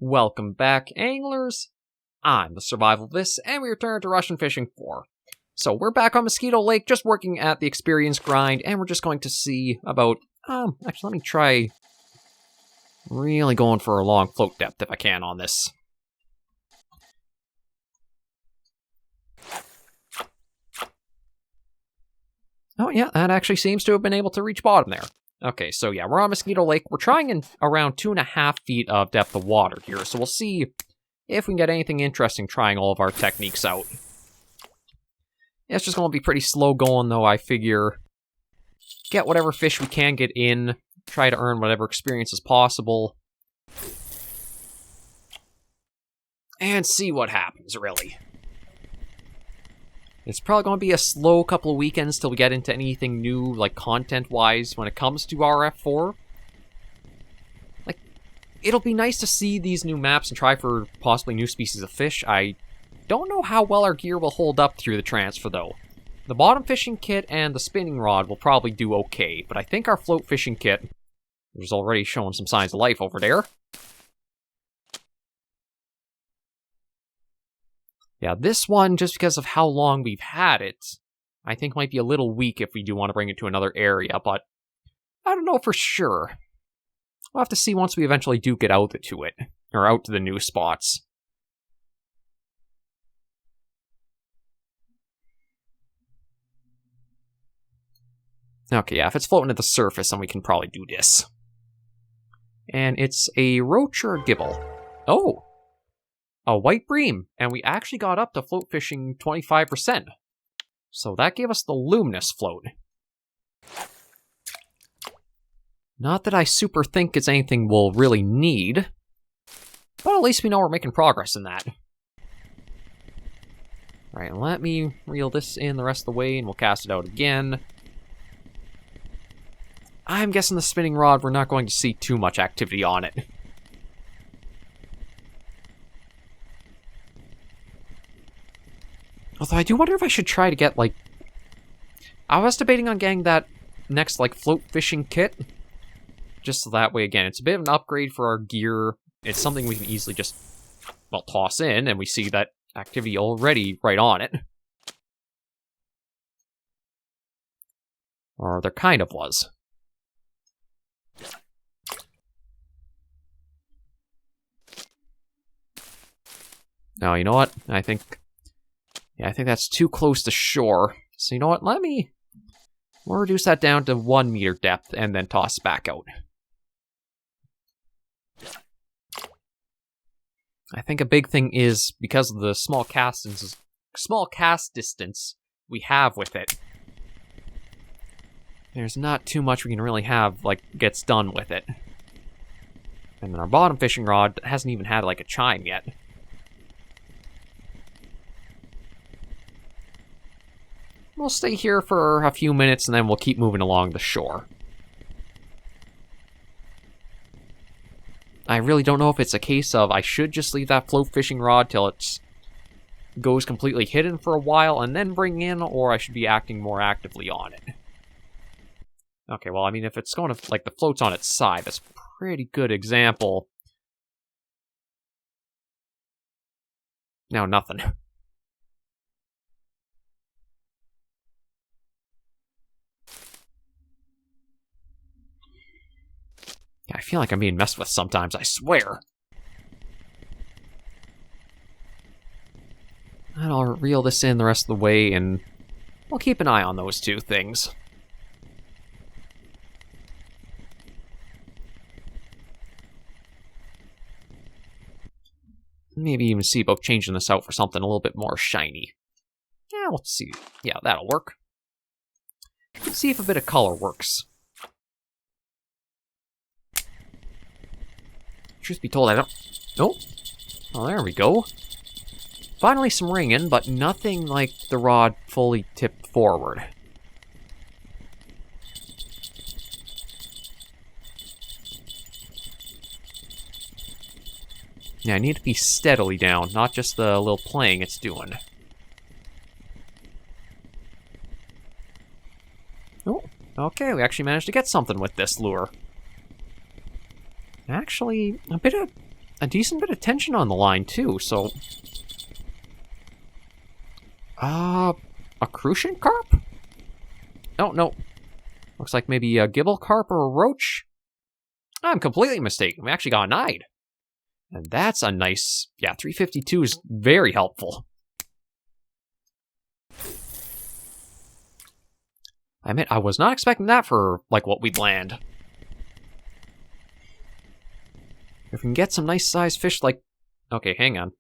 Welcome back, anglers. I'm the Survivalist, and we return to Russian Fishing 4. So we're back on Mosquito Lake, just working at the experience grind, and we're just going to see about, actually let me try really going for a long float depth if I can on this. Oh yeah, that actually seems to have been able to reach bottom there. Okay, so yeah, we're on Mosquito Lake. We're trying in around 2.5 feet of depth of water here, so we'll see if we can get anything interesting trying all of our techniques out. Yeah, it's just going to be pretty slow going, though, I figure. Get whatever fish we can get in, try to earn whatever experience is possible, and see what happens, really. It's probably going to be a slow couple of weekends till we get into anything new, like, content-wise, when it comes to RF4. Like, it'll be nice to see these new maps and try for possibly new species of fish. I don't know how well our gear will hold up through the transfer, though. The bottom fishing kit and the spinning rod will probably do okay, but I think our float fishing kit, which is already showing some signs of life over there. Yeah, this one, just because of how long we've had it, I think might be a little weak if we do want to bring it to another area, but I don't know for sure. We'll have to see once we eventually do get out to it, or out to the new spots. Okay, yeah, if it's floating at the surface, then we can probably do this. And it's a roach or a gibble. Oh! A white bream, and we actually got up to float fishing 25%. So that gave us the luminous float. Not that I super think it's anything we'll really need, but at least we know we're making progress in that. Right, let me reel this in the rest of the way, and we'll cast it out again. I'm guessing the spinning rod, we're not going to see too much activity on it. Although I do wonder if I should try to get, like... I was debating on getting that next, like, float fishing kit. Just so that way, again, it's a bit of an upgrade for our gear. It's something we can easily just, well, toss in, and we see that activity already right on it. Or there kind of was. Now, you know what? I think that's too close to shore. So you know what? We'll reduce that down to 1 meter depth and then toss back out. I think a big thing is because of the small cast distance we have with it. There's not too much we can really have, like, gets done with it. And then our bottom fishing rod hasn't even had, like, a chime yet. We'll stay here for a few minutes, and then we'll keep moving along the shore. I really don't know if it's a case of I should just leave that float fishing rod till it goes completely hidden for a while and then bring in, or I should be acting more actively on it. Okay, well, I mean, if it's going to, like, the float's on its side, that's a pretty good example. Now, nothing. I feel like I'm being messed with sometimes, I swear. And I'll reel this in the rest of the way, and we'll keep an eye on those two things. Maybe even see about changing this out for something a little bit more shiny. Yeah, we'll see. Yeah, that'll work. Let's see if a bit of color works. Truth be told, I don't... Oh. Oh, there we go. Finally some ringing, but nothing like the rod fully tipped forward. Yeah, I need to be steadily down, not just the little playing it's doing. Oh, okay, we actually managed to get something with this lure. Actually, a bit of a decent bit of tension on the line, too, so... a crucian carp? Oh, no. Looks like maybe a gibble carp or a roach. I'm completely mistaken. We actually got an eyed. And that's a nice... Yeah, 352 is very helpful. I admit, I was not expecting that for, like, what we'd land. If we can get some nice-sized fish, like... Okay, hang on.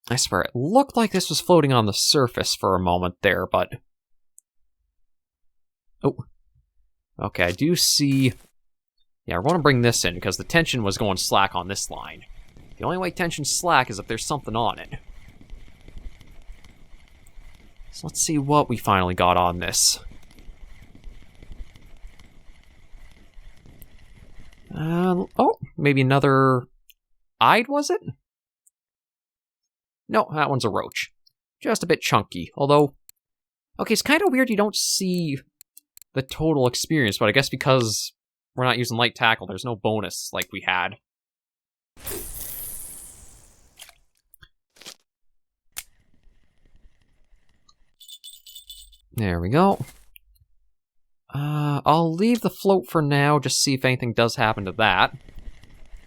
I swear, it looked like this was floating on the surface for a moment there, but... Oh. Okay, I do see... Yeah, I want to bring this in, because the tension was going slack on this line. The only way tension's slack is if there's something on it. So let's see what we finally got on this. Oh, maybe another... eyed, was it? No, that one's a roach. Just a bit chunky, although... Okay, it's kind of weird you don't see the total experience, but I guess because we're not using light tackle, there's no bonus like we had. There we go. I'll leave the float for now, just see if anything does happen to that.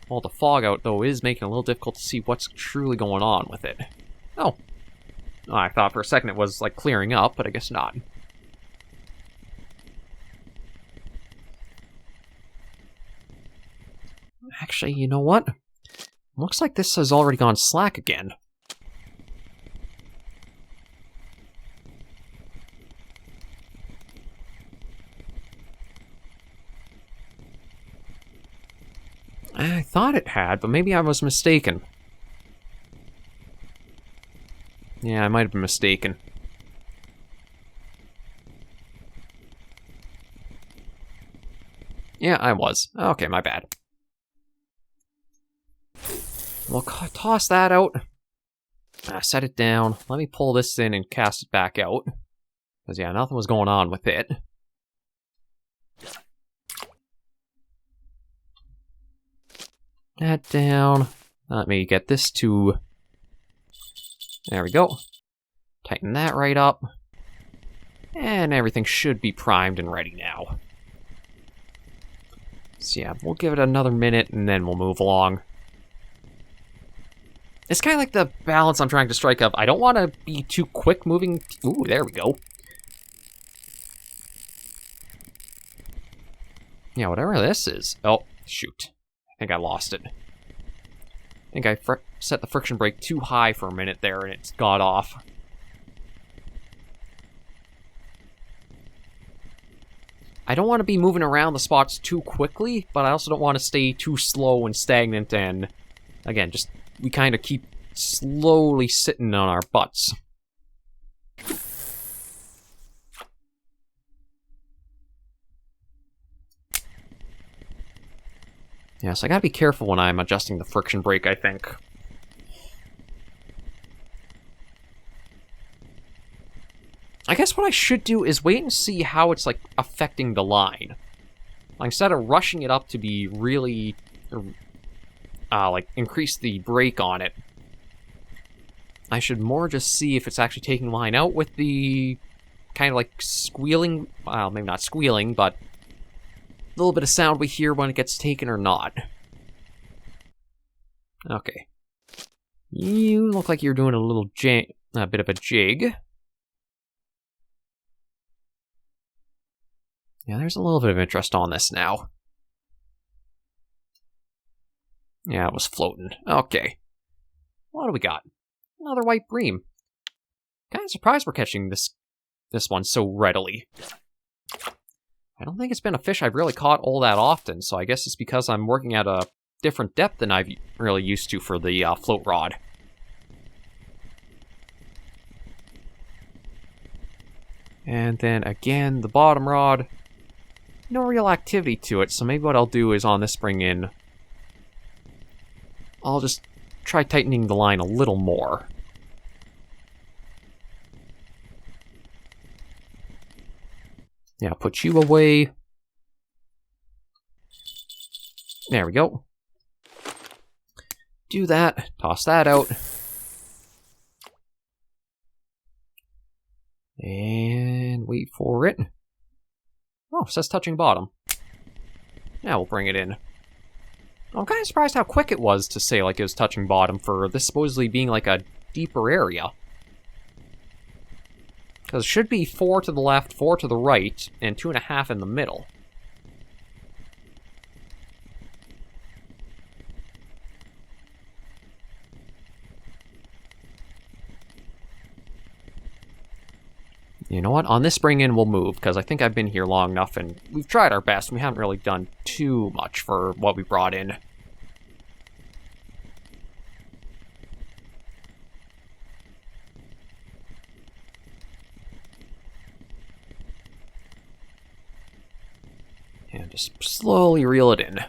Well, the fog out, though, is making it a little difficult to see what's truly going on with it. Oh. I thought for a second it was, like, clearing up, but I guess not. Actually, you know what? Looks like this has already gone slack again. I thought it had, but maybe I was mistaken. Yeah, I might have been mistaken. Yeah, I was. Okay, my bad. We'll toss that out. Set it down. Let me pull this in and cast it back out. Because, yeah, nothing was going on with it. That down. Let me get this to... There we go. Tighten that right up. And everything should be primed and ready now. So yeah, we'll give it another minute and then we'll move along. It's kind of like the balance I'm trying to strike up. I don't want to be too quick moving. Ooh, there we go. Yeah, whatever this is. Oh, shoot. I think I lost it. I think I set the friction brake too high for a minute there and it's got off. I don't want to be moving around the spots too quickly, but I also don't want to stay too slow and stagnant and, again, just we kind of keep slowly sitting on our butts. Yeah, so I gotta be careful when I'm adjusting the friction brake, I think. I guess what I should do is wait and see how it's, like, affecting the line. Like, instead of rushing it up to be really, like, increase the brake on it, I should more just see if it's actually taking the line out with the kind of, like, squealing, well, maybe not squealing, but a little bit of sound we hear when it gets taken or not. Okay. You look like you're doing a bit of a jig. Yeah, there's a little bit of interest on this now. Yeah, it was floating. Okay. What do we got? Another white bream. Kind of surprised we're catching this one so readily. I don't think it's been a fish I've really caught all that often, so I guess it's because I'm working at a different depth than I've really used to for the float rod. And then again, the bottom rod. No real activity to it, so maybe what I'll do is on this bring in, I'll just try tightening the line a little more. Yeah, put you away. There we go. Do that. Toss that out. And wait for it. Oh, it says touching bottom. Yeah, we'll bring it in. I'm kind of surprised how quick it was to say like it was touching bottom for this supposedly being like a deeper area. Because it should be 4 to the left, 4 to the right, and 2.5 in the middle. You know what? On this bring in, we'll move, because I think I've been here long enough, and we've tried our best. We haven't really done too much for what we brought in. And just slowly reel it in.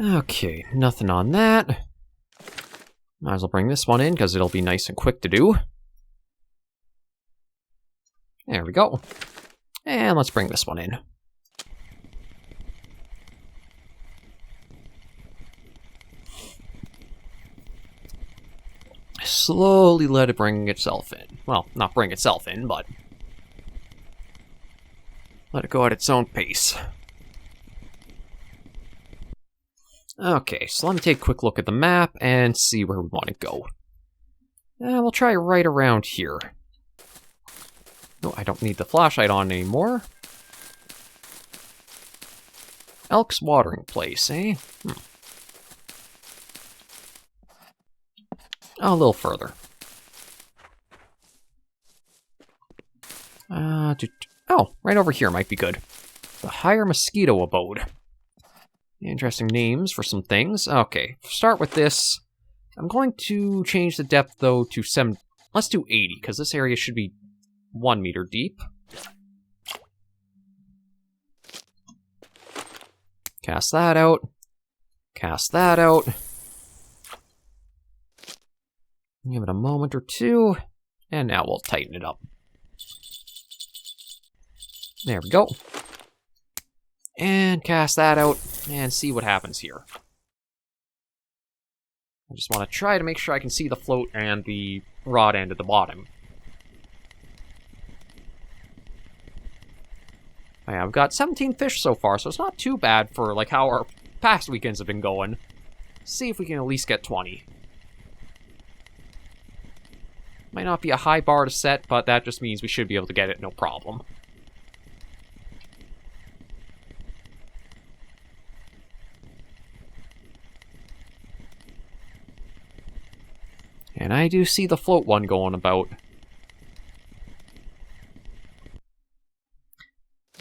Okay, nothing on that. Might as well bring this one in, because it'll be nice and quick to do. There we go. And let's bring this one in. Slowly let it bring itself in. Well, not bring itself in, but let it go at its own pace. Okay, so let me take a quick look at the map and see where we want to go. We'll try right around here. No, I don't need the flashlight on anymore. Elk's watering place, eh? Oh, a little further. Oh, right over here might be good. The Higher Mosquito Abode. Interesting names for some things. Okay, start with this. I'm going to change the depth, though, to 7... Let's do 80, because this area should be 1 meter deep. Cast that out. Cast that out. Give it a moment or two, and now we'll tighten it up. There we go. And cast that out, and see what happens here. I just want to try to make sure I can see the float and the rod end at the bottom. Yeah, I've got 17 fish so far, so it's not too bad for like how our past weekends have been going. See if we can at least get 20. Might not be a high bar to set, but that just means we should be able to get it no problem. And I do see the float one going about.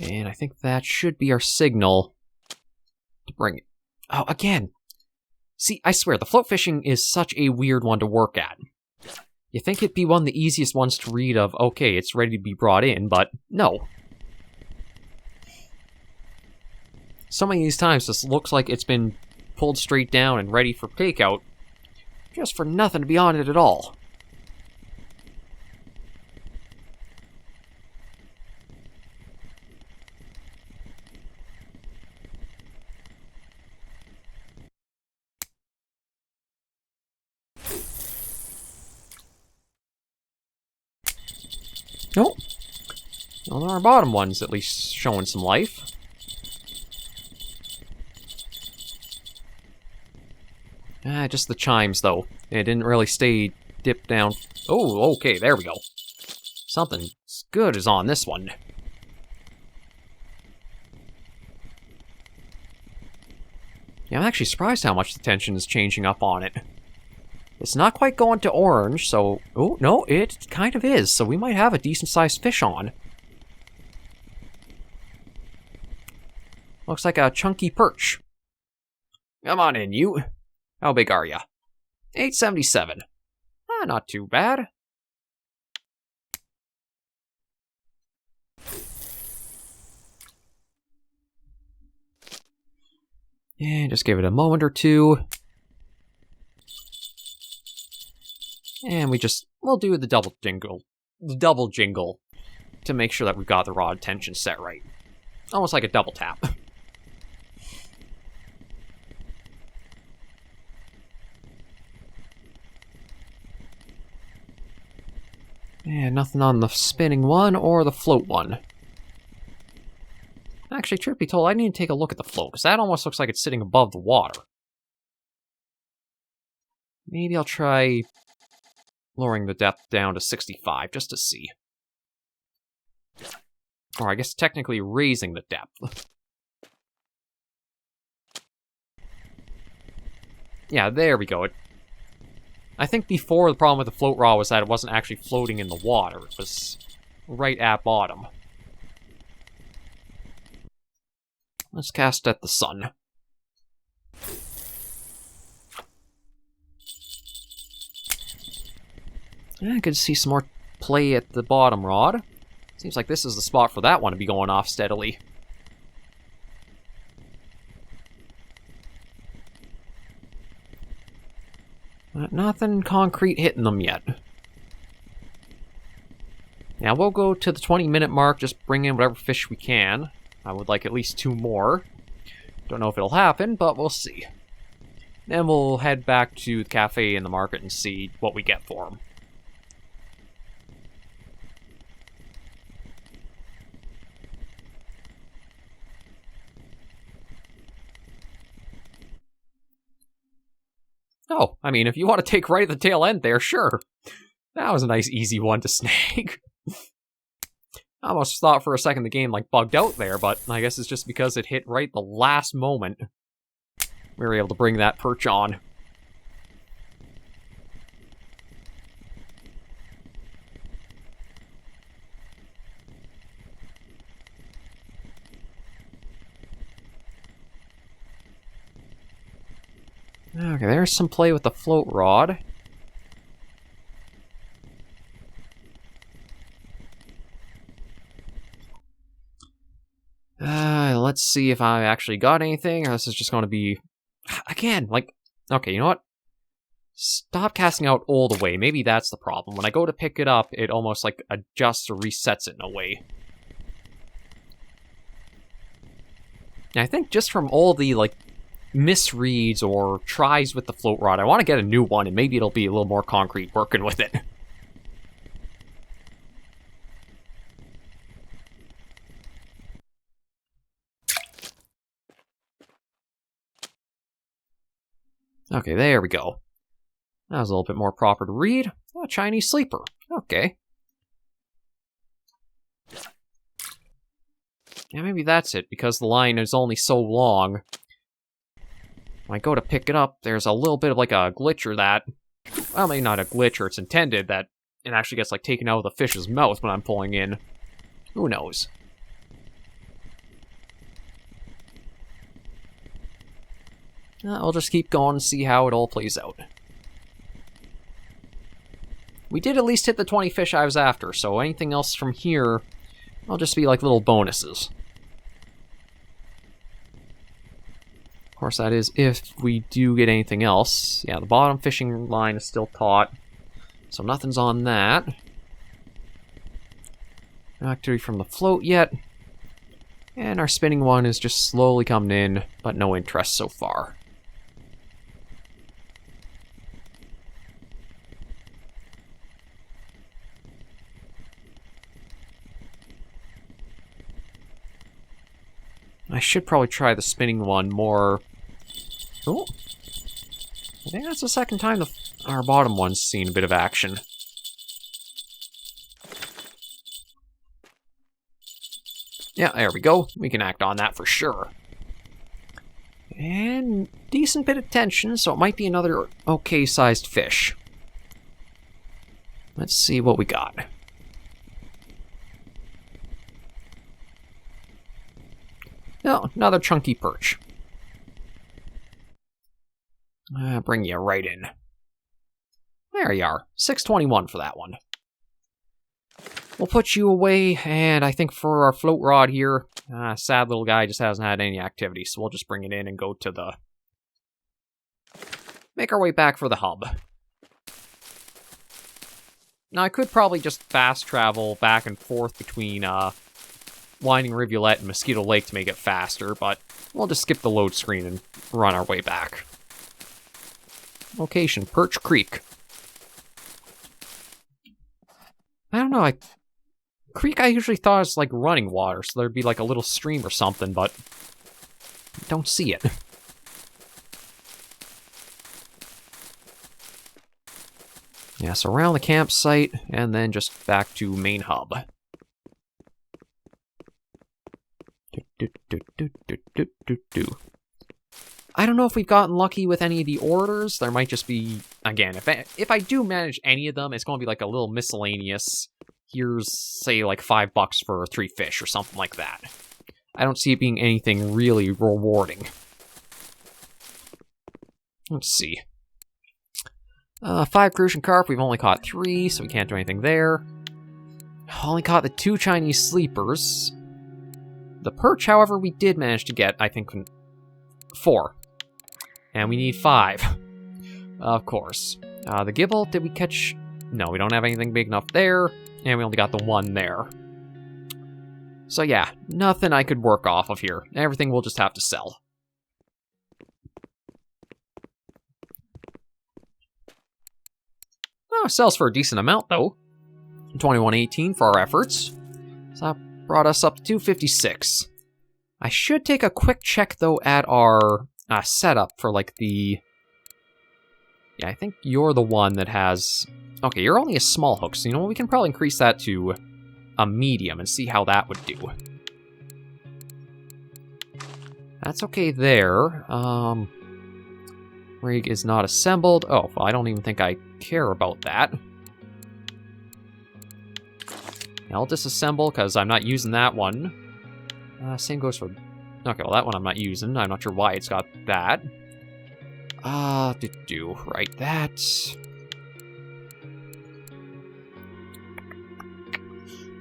And I think that should be our signal to bring it. Oh, again. See, I swear, the float fishing is such a weird one to work at. You think it'd be one of the easiest ones to read of, okay, it's ready to be brought in, but no. So many of these times, this looks like it's been pulled straight down and ready for takeout, just for nothing to be on it at all. Nope. Well, our bottom one's at least showing some life. Just the chimes, though. It didn't really stay dipped down. Oh, okay, there we go. Something good is on this one. Yeah, I'm actually surprised how much the tension is changing up on it. It's not quite going to orange, so... Oh, no, it kind of is, so we might have a decent-sized fish on. Looks like a chunky perch. Come on in, you. How big are ya? 877. Not too bad. And just give it a moment or two. And we just we'll do the double jingle to make sure that we've got the rod tension set right. Almost like a double tap. And nothing on the spinning one or the float one. Actually, truth be told, I need to take a look at the float, because that almost looks like it's sitting above the water. Maybe I'll try lowering the depth down to 65, just to see. Or I guess technically raising the depth. Yeah, there we go. I think before the problem with the float rod was that it wasn't actually floating in the water. It was right at bottom. Let's cast at the sun. I could see some more play at the bottom rod. Seems like this is the spot for that one to be going off steadily. But nothing concrete hitting them yet. Now we'll go to the 20-minute mark, just bring in whatever fish we can. I would like at least 2 more. Don't know if it'll happen, but we'll see. Then we'll head back to the cafe in the market and see what we get for them. Oh, I mean, if you want to take right at the tail end there, sure. That was a nice, easy one to snag. I almost thought for a second the game, like, bugged out there, but I guess it's just because it hit right the last moment. We were able to bring that perch on. Okay, there's some play with the float rod. Let's see if I actually got anything, or this is just going to be... Again, like... Okay, you know what? Stop casting out all the way. Maybe that's the problem. When I go to pick it up, it almost, like, adjusts or resets it in a way. And I think just from all the, like, misreads or tries with the float rod, I want to get a new one, and maybe it'll be a little more concrete working with it. Okay, there we go. That was a little bit more proper to read. Oh, Chinese sleeper. Okay. Yeah, maybe that's it, because the line is only so long. When I go to pick it up, there's a little bit of like a glitcher that... Well, maybe not a glitch, or it's intended that it actually gets like taken out of the fish's mouth when I'm pulling in. Who knows? I'll just keep going and see how it all plays out. We did at least hit the 20 fish I was after, so anything else from here will just be like little bonuses. Of course, that is if we do get anything else. Yeah, the bottom fishing line is still taut, so nothing's on that. No activity from the float yet. And our spinning one is just slowly coming in, but no interest so far. I should probably try the spinning one more. Oh, I think that's the second time our bottom one's seen a bit of action. Yeah, there we go. We can act on that for sure. And decent bit of tension, so it might be another okay-sized fish. Let's see what we got. Oh, another chunky perch. Bring you right in. There you are. 621 for that one. We'll put you away, and I think for our float rod here, sad little guy just hasn't had any activity, so we'll just bring it in and go to the... Make our way back for the hub. Now, I could probably just fast travel back and forth between Winding Rivulet and Mosquito Lake to make it faster, but we'll just skip the load screen and run our way back. Location, Perch Creek. I don't know, Creek I usually thought was like running water, so there'd be like a little stream or something, but I don't see it. Yeah, so around the campsite, and then just back to main hub. I don't know if we've gotten lucky with any of the orders. There might just be, again, if I do manage any of them, it's going to be like a little miscellaneous. Here's, say, like $5 for 3 fish or something like that. I don't see it being anything really rewarding. Let's see. 5 crucian carp, we've only caught 3, so we can't do anything there. Only caught the 2 Chinese sleepers. The perch, however, we did manage to get, I think, 4. And we need 5. Of course. The gibble, did we catch? No, we don't have anything big enough there. And we only got the 1 there. So yeah, nothing I could work off of here. Everything we'll just have to sell. Oh, it sells for a decent amount, though. 21.18 for our efforts. So that brought us up to 256. I should take a quick check, though, at our setup for, like, the... Yeah, I think you're the one that has... Okay, you're only a small hook, so, you know, we can probably increase that to a medium and see how that would do. That's okay there. Rig is not assembled. Oh, well, I don't even think I care about that. I'll disassemble, because I'm not using that one. Same goes for... Okay, well, that one I'm not using. I'm not sure why it's got that. Right, that...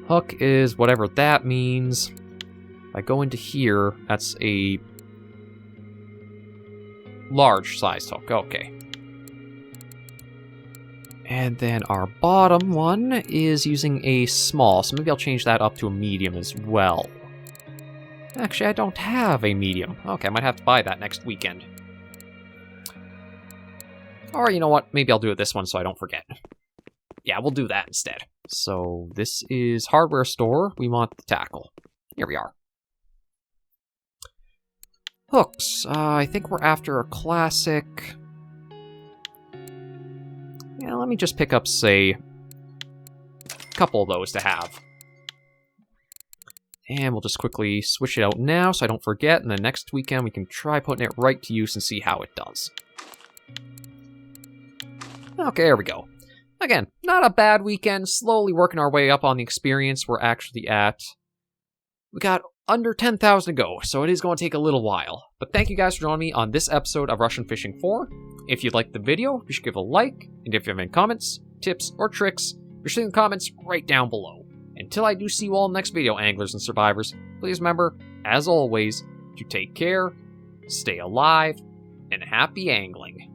Hook is whatever that means. If I go into here, that's a... large size hook, okay. And then our bottom one is using a small, so maybe I'll change that up to a medium as well. Actually, I don't have a medium. Okay, I might have to buy that next weekend. Or, you know what, maybe I'll do it this one so I don't forget. Yeah, we'll do that instead. So, this is hardware store. We want the tackle. Here we are. Hooks. I think we're after a classic. Yeah, let me just pick up, say, a couple of those to have. And we'll just quickly switch it out now so I don't forget, and then next weekend we can try putting it right to use and see how it does. Okay, there we go. Again, not a bad weekend, slowly working our way up on the experience. We're actually at... We got under 10,000 to go, so it is going to take a little while. But thank you guys for joining me on this episode of Russian Fishing 4. If you liked the video, be sure to give a like, and if you have any comments, tips, or tricks, be sure to leave the comments right down below. Until I do see you all in the next video, anglers and survivors, please remember, as always, to take care, stay alive, and happy angling.